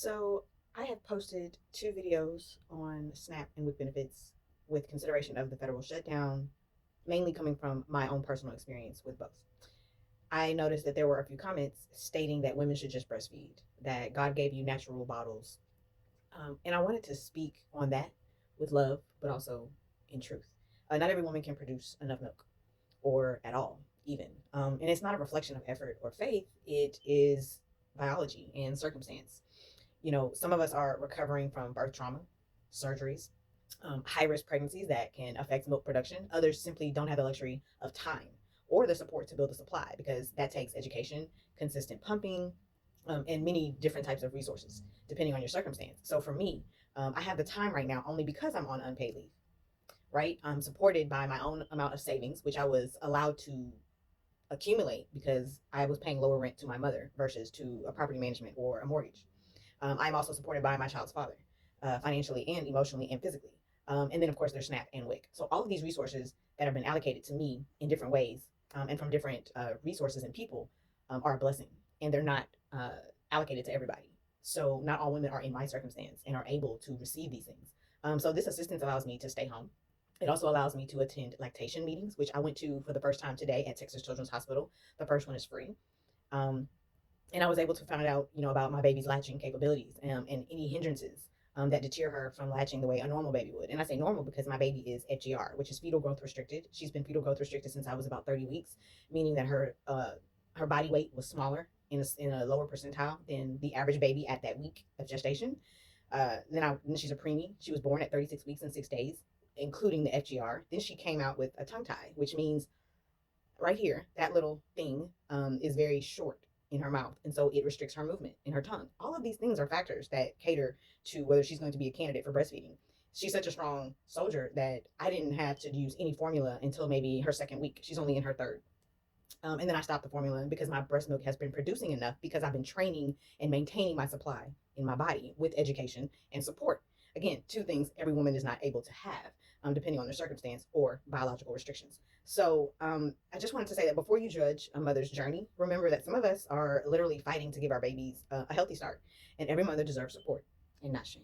So I have posted two videos on SNAP and WIC benefits with consideration of the federal shutdown, mainly coming from my own personal experience with both. I noticed that there were a few comments stating that women should just breastfeed, that God gave you natural bottles. And I wanted to speak on that with love, but also in truth. Not every woman can produce enough milk or at all, even. And it's not a reflection of effort or faith, it is biology and circumstance. Some of us are recovering from birth trauma, surgeries, high risk pregnancies that can affect milk production. Others simply don't have the luxury of time or the support to build a supply because that takes education, consistent pumping, and many different types of resources depending on your circumstance. So for me, I have the time right now only because I'm on unpaid leave, right? I'm supported by my own amount of savings, which I was allowed to accumulate because I was paying lower rent to my mother versus to a property management or a mortgage. I'm also supported by my child's father, financially and emotionally and physically. And then, of course, there's SNAP and WIC. So all of these resources that have been allocated to me in different ways and from different resources and people are a blessing, and they're not allocated to everybody. So not all women are in my circumstance and are able to receive these things. So this assistance allows me to stay home. It also allows me to attend lactation meetings, which I went to for the first time today at Texas Children's Hospital. The first one is free. Um, and I was able to find out, about my baby's latching capabilities and any hindrances that deter her from latching the way a normal baby would. And I say normal because my baby is FGR, which is fetal growth restricted. She's been fetal growth restricted since I was about 30 weeks, meaning that her body weight was smaller in a lower percentile than the average baby at that week of gestation. Then she's a preemie. She was born at 36 weeks and 6 days, including the FGR. Then she came out with a tongue tie, which means right here, that little thing is very short in her mouth. And so it restricts her movement in her tongue. All of these things are factors that cater to whether she's going to be a candidate for breastfeeding. She's such a strong soldier that I didn't have to use any formula until maybe her second week. She's only in her third. And then I stopped the formula because my breast milk has been producing enough because I've been training and maintaining my supply in my body with education and support. Again, two things every woman is not able to have, depending on their circumstance or biological restrictions. So I just wanted to say that before you judge a mother's journey, remember that some of us are literally fighting to give our babies a healthy start, and every mother deserves support and not shame.